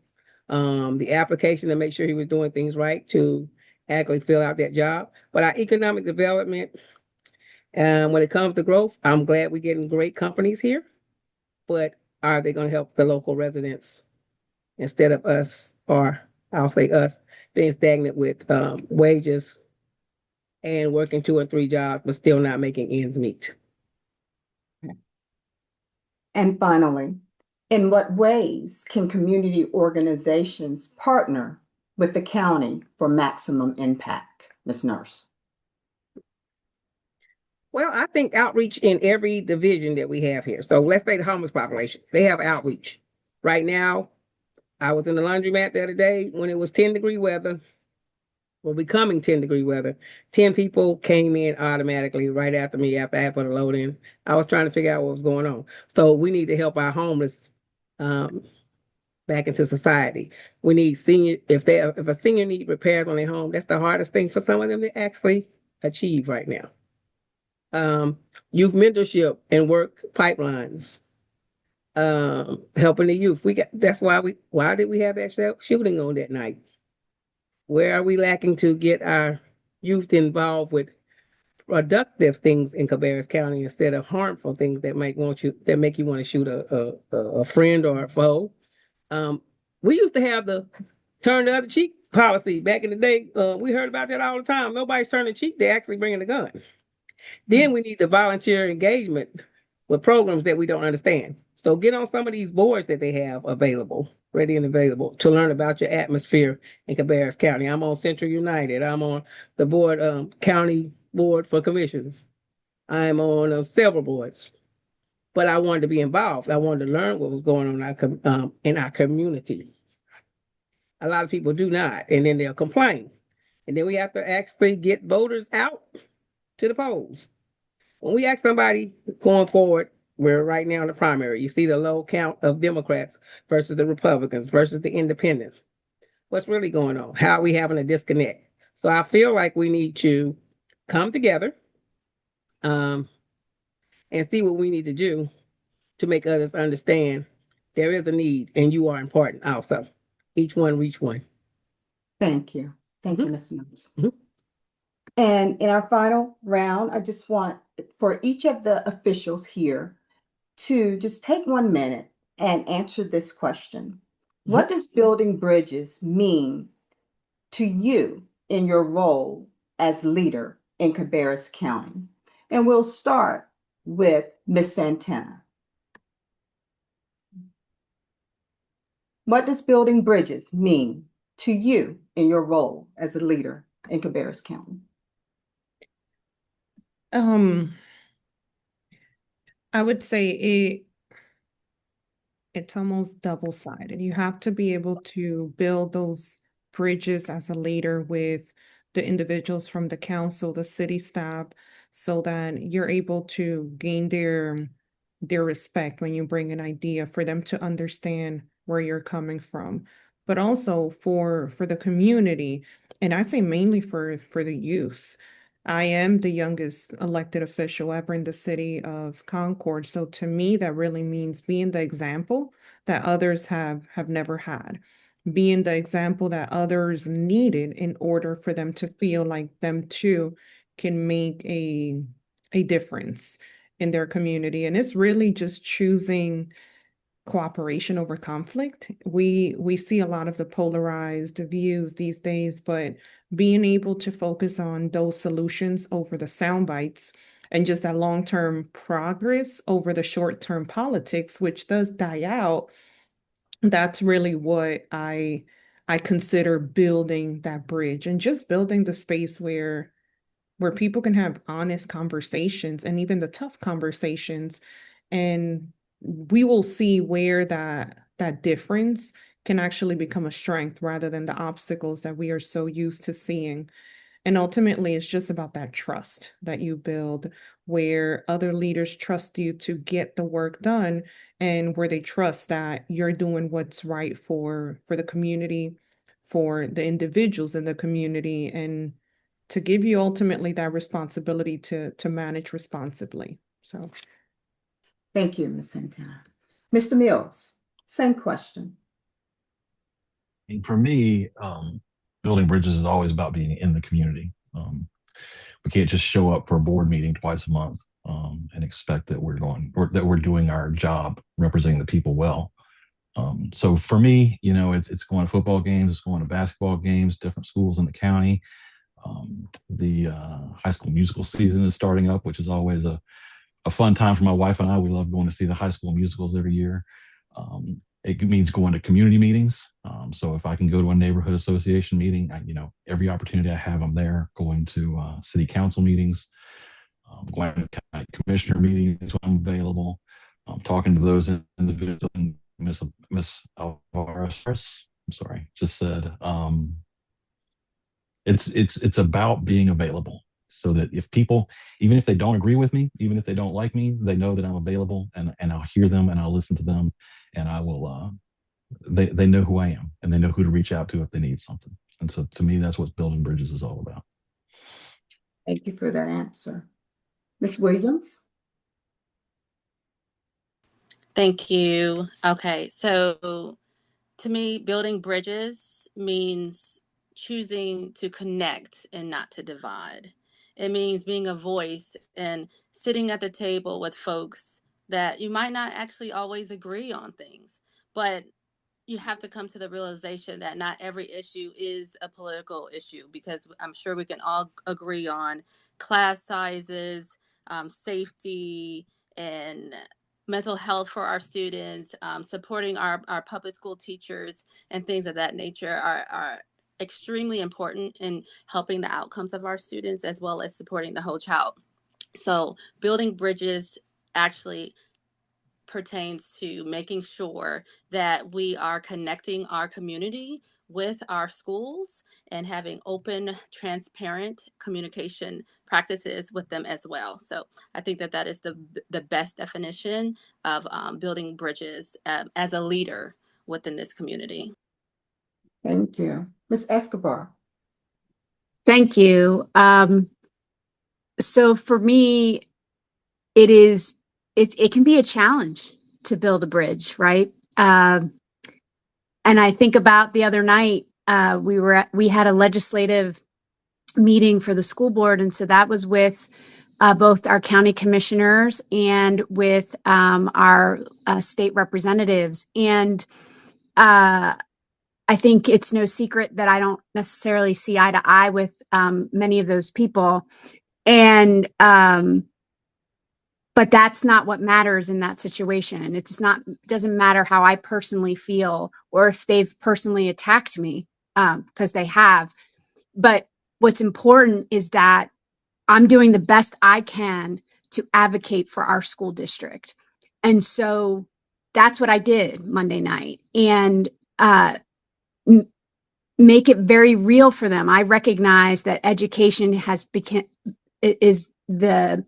the application to make sure he was doing things right to actually fill out that job? But our economic development, when it comes to growth, I'm glad we're getting great companies here. But are they going to help the local residents instead of us, or I'll say us, being stagnant with wages and working 2 or 3 jobs, but still not making ends meet? And finally, in what ways can community organizations partner with the county for maximum impact, Ms. Nurse? Well, I think outreach in every division that we have here. So let's say the homeless population, they have outreach. Right now, I was in the laundromat the other day when it was 10-degree weather, or becoming 10-degree weather. 10 people came in automatically right after me after I put a load in. I was trying to figure out what was going on. So we need to help our homeless back into society. We need if a senior need repairs on their home, that's the hardest thing for some of them to actually achieve right now. Youth mentorship and work pipelines, helping the youth. That's why did we have that shooting on that night? Where are we lacking to get our youth involved with productive things in Cabarrus County instead of harmful things that make you want to shoot a friend or a foe? We used to have the turn the other cheek policy back in the day. We heard about that all the time. Nobody's turning cheek; they're actually bringing a gun. Then we need the volunteer engagement with programs that we don't understand. So get on some of these boards that they have ready and available to learn about your atmosphere in Cabarrus County. I'm on Central United. I'm on the board, county board for commissions. I'm on several boards, but I wanted to be involved. I wanted to learn what was going on in our community. A lot of people do not, and then they'll complain. And then we have to actually get voters out to the polls. When we ask somebody going forward, we're right now in the primary. You see the low count of Democrats versus the Republicans versus the independents. What's really going on? How are we having a disconnect? So I feel like we need to come together and see what we need to do to make others understand there is a need and you are important also. Each one reach one. Thank you. Thank you, Mhm. Ms. Mills. Mhm. And in our final round, I just want for each of the officials here to just take 1 minute and answer this question. What does building bridges mean to you in your role as leader in Cabarrus County? And we'll start with Ms. Santana. What does building bridges mean to you in your role as a leader in Cabarrus County? I would say it's almost double-sided. You have to be able to build those bridges as a leader with the individuals from the council, the city staff, so that you're able to gain their respect when you bring an idea, for them to understand where you're coming from, but also for the community, and I say mainly for the youth. I am the youngest elected official ever in the city of Concord. So to me, that really means being the example that others have never had, being the example that others needed in order for them to feel like them too can make a difference in their community. And it's really just choosing cooperation over conflict. We see a lot of the polarized views these days, but being able to focus on those solutions over the sound bites and just that long-term progress over the short-term politics, which does die out, that's really what I consider building that bridge, and just building the space where people can have honest conversations, and even the tough conversations, and we will see where that difference can actually become a strength rather than the obstacles that we are so used to seeing. And ultimately, it's just about that trust that you build, where other leaders trust you to get the work done, and where they trust that you're doing what's right for the community, for the individuals in the community, and to give you ultimately that responsibility to manage responsibly. So Thank you, Ms. Santana. Mr. Mills, same question. And for me, building bridges is always about being in the community. We can't just show up for a board meeting twice a month and expect that we're doing our job representing the people well. So for me, it's going to football games, it's going to basketball games, different schools in the county. The high school musical season is starting up, which is always a fun time for my wife and I. We love going to see the high school musicals every year. It means going to community meetings. So if I can go to a neighborhood association meeting, every opportunity I have, I'm there. Going to city council meetings, going to county commissioner meetings when I'm available. Talking to those individuals. Miss Alvarez, I'm sorry, just said. It's about being available, so that if people, even if they don't agree with me, even if they don't like me, they know that I'm available, and I'll hear them and I'll listen to them, and I will they know who I am, and they know who to reach out to if they need something. And so to me, that's what building bridges is all about. Thank you for that answer. Ms. Williams? Thank you. Okay, so to me, building bridges means choosing to connect and not to divide. It means being a voice and sitting at the table with folks that you might not actually always agree on things, but you have to come to the realization that not every issue is a political issue, because I'm sure we can all agree on class sizes, safety, and mental health for our students, supporting our public school teachers, and things of that nature are extremely important in helping the outcomes of our students as well as supporting the whole child. So building bridges actually pertains to making sure that we are connecting our community with our schools and having open, transparent communication practices with them as well. So I think that that is the best definition of building bridges as a leader within this community. Thank you. Ms. Escobar. Thank you. So for me, it can be a challenge to build a bridge, right? And I think about the other night, we had a legislative meeting for the school board, and so that was with both our county commissioners and with our state representatives. And I think it's no secret that I don't necessarily see eye to eye with many of those people. And but that's not what matters in that situation. Doesn't matter how I personally feel or if they've personally attacked me, because they have. But what's important is that I'm doing the best I can to advocate for our school district. And so that's what I did Monday night, and make it very real for them. I recognize that education is the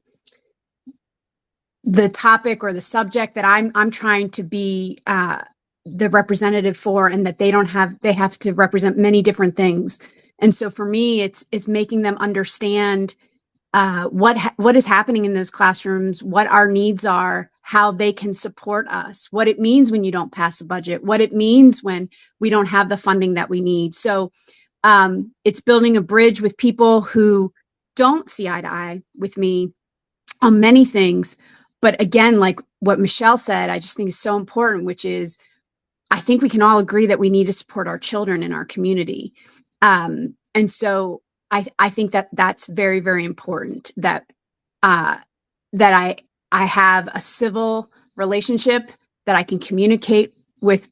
topic or the subject that I'm trying to be the representative for, and that they have to represent many different things. And so for me, it's making them understand what is happening in those classrooms, what our needs are, how they can support us, what it means when you don't pass a budget, what it means when we don't have the funding that we need. So it's building a bridge with people who don't see eye to eye with me on many things. But again, like what Michelle said, I just think is so important, which is I think we can all agree that we need to support our children in our community. And so I think that that's very, very important, that that I have a civil relationship, that I can communicate with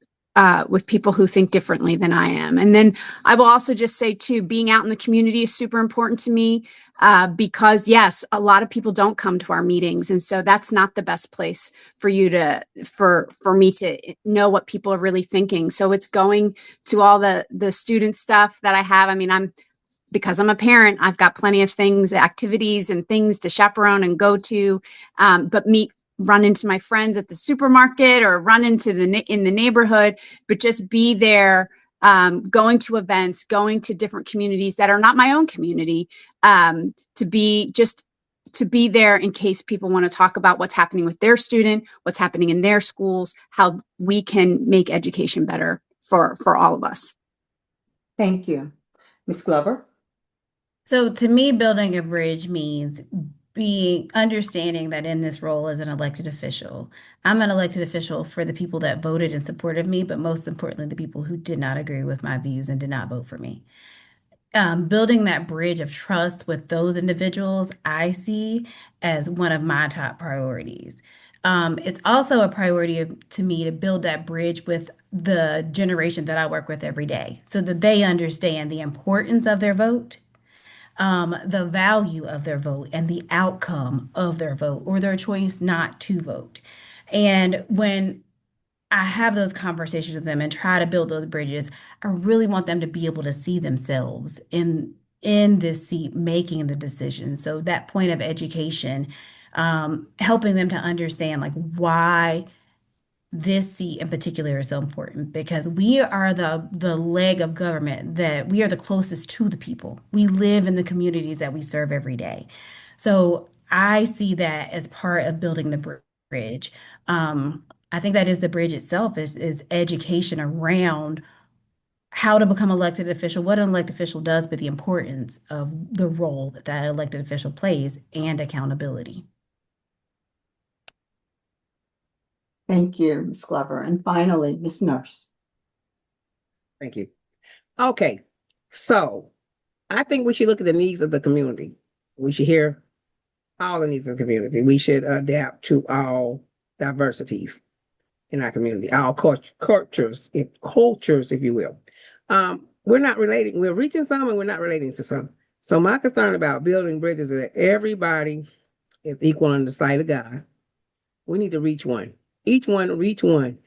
people who think differently than I am. And then I will also just say too, being out in the community is super important to me, because yes, a lot of people don't come to our meetings. And so that's not the best place for me to know what people are really thinking. So it's going to all the student stuff that I have. I mean, because I'm a parent, I've got plenty of things, activities and things to chaperone and go to, but run into my friends at the supermarket or run into in the neighborhood, but just be there, going to events, going to different communities that are not my own community, to be there in case people want to talk about what's happening with their student, what's happening in their schools, how we can make education better for all of us. Thank you. Ms. Glover? So to me, building a bridge means understanding that in this role as an elected official, I'm an elected official for the people that voted and supported me, but most importantly, the people who did not agree with my views and did not vote for me. Building that bridge of trust with those individuals, I see as one of my top priorities. It's also a priority to me to build that bridge with the generation that I work with every day so that they understand the importance of their vote, the value of their vote, and the outcome of their vote or their choice not to vote. And when I have those conversations with them and try to build those bridges, I really want them to be able to see themselves in this seat making the decision. So that point of education, helping them to understand like why this seat in particular is so important, because we are the leg of government, that we are the closest to the people. We live in the communities that we serve every day. So I see that as part of building the bridge. I think that is the bridge itself, is education around how to become elected official, what an elected official does, but the importance of the role that elected official plays and accountability. Thank you, Ms. Glover. And finally, Ms. Nurse. Thank you. Okay, so I think we should look at the needs of the community. We should hear all the needs of the community. We should adapt to all diversities in our community, all cultures, if you will. We're not relating, we're reaching some and we're not relating to some. So my concern about building bridges is that everybody is equal in the sight of God. We need to reach one. Each one reach one.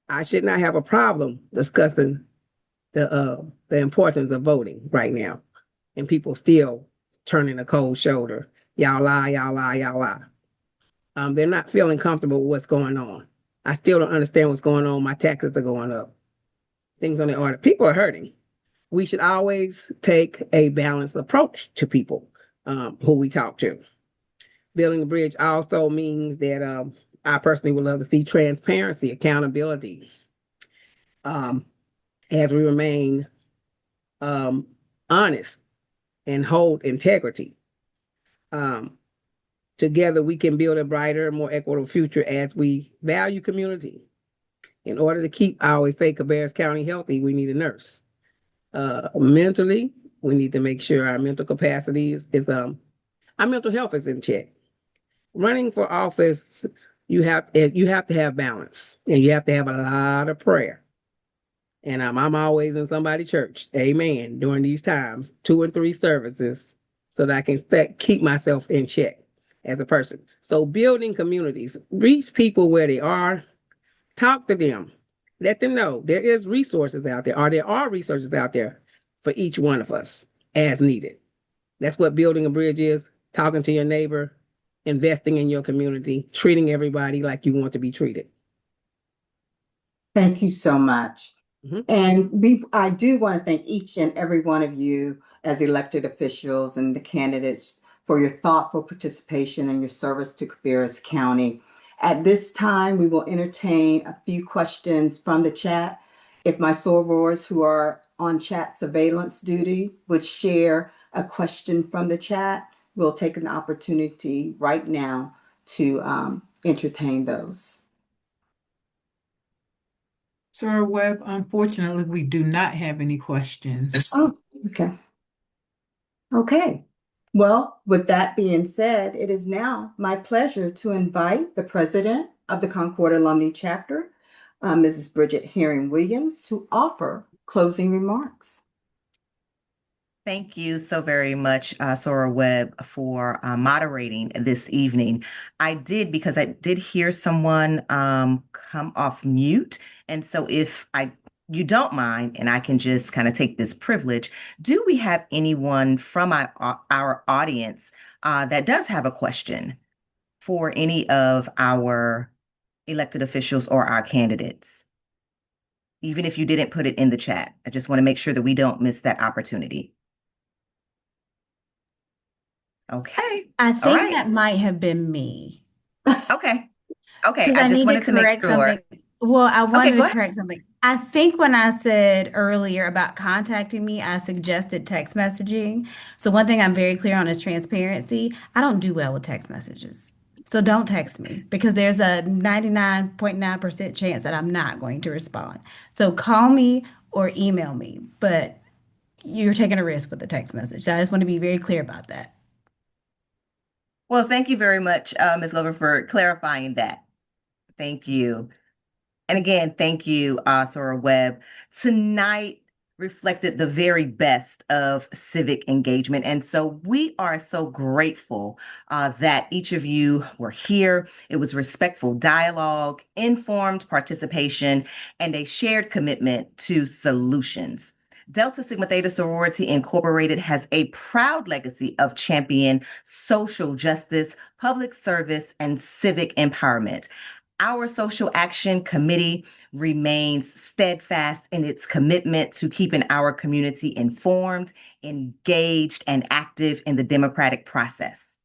I should not have a problem discussing the importance of voting right now, and people still turning a cold shoulder. Y'all lie, y'all lie, y'all lie. They're not feeling comfortable with what's going on. I still don't understand what's going on. My taxes are going up. Things on the order. People are hurting. We should always take a balanced approach to people who we talk to. Building a bridge also means that I personally would love to see transparency, accountability, as we remain honest and hold integrity. Together, we can build a brighter, more equitable future as we value community. In order to keep, I always say, Cabarrus County healthy, we need a nurse. Mentally, we need to make sure our mental capacity our mental health is in check. Running for office, you have to have balance, and you have to have a lot of prayer. And I'm always in somebody's church, amen, during these times, 2 and 3 services, so that I can keep myself in check as a person. So building communities, reach people where they are, talk to them, let them know there is resources out there, or there are resources out there for each one of us as needed. That's what building a bridge is, talking to your neighbor, investing in your community, treating everybody like you want to be treated. Thank you so much. And I do want to thank each and every one of you as elected officials and the candidates for your thoughtful participation and your service to Cabarrus County. At this time, we will entertain a few questions from the chat. If my sorors who are on chat surveillance duty would share a question from the chat, we'll take an opportunity right now to entertain those. Soror Webb, unfortunately, we do not have any questions. Oh, okay. Okay. Well, with that being said, it is now my pleasure to invite the president of the Concord Alumni Chapter, Mrs. Bridget Herring-Williams, to offer closing remarks. Thank you so very much, Soror Webb, for moderating this evening. Because I did hear someone come off mute. And so if you don't mind, and I can just kind of take this privilege, do we have anyone from our audience that does have a question for any of our elected officials or our candidates? Even if you didn't put it in the chat, I just want to make sure that we don't miss that opportunity. Okay. I think that might have been me. Okay. Because I I just need wanted to to make correct sure. something. Well, I wanted go to ahead. correct something. I think when I said earlier about contacting me, I suggested text messaging. So one thing I'm very clear on is transparency. I don't do well with text messages. So don't text me because there's a 99.9% chance that I'm not going to respond. So call me or email me, but you're taking a risk with the text message. So I just want to be very clear about that. Well, thank you very much, Ms. Lover, for clarifying that. Thank you. And again, thank you, Soror Webb. Tonight reflected the very best of civic engagement. And so we are so grateful that each of you were here. It was respectful dialogue, informed participation, and a shared commitment to solutions. Delta Sigma Theta Sorority Incorporated has a proud legacy of champion social justice, public service, and civic empowerment. Our Social Action Committee remains steadfast in its commitment to keeping our community informed, engaged, and active in the democratic process.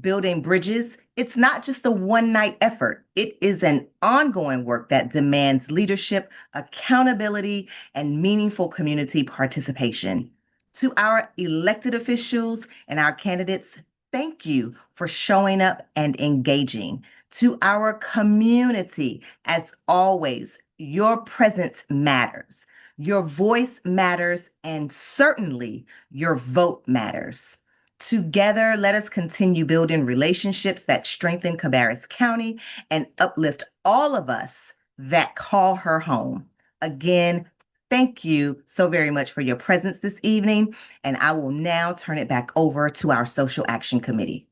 Building bridges, it's not just a one-night effort. It is an ongoing work that demands leadership, accountability, and meaningful community participation. To our elected officials and our candidates, thank you for showing up and engaging. To our community, as always, your presence matters. Your voice matters, and certainly your vote matters. Together, let us continue building relationships that strengthen Cabarrus County and uplift all of us that call her home. Again, thank you so very much for your presence this evening, and I will now turn it back over to our Social Action Committee.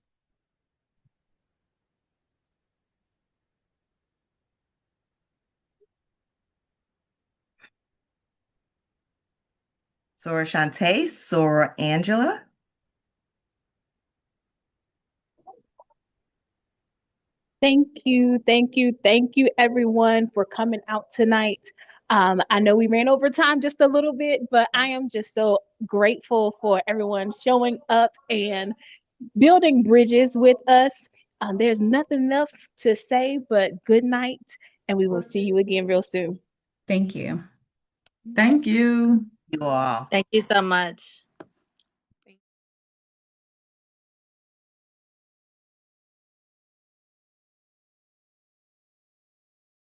Sora Shantae, Sora Angela. Thank you, everyone, for coming out tonight. I know we ran over time just a little bit, but I am just so grateful for everyone showing up and building bridges with us. There's nothing else to say but good night, and we will see you again real soon. Thank you. Thank you. You all. Thank you so much.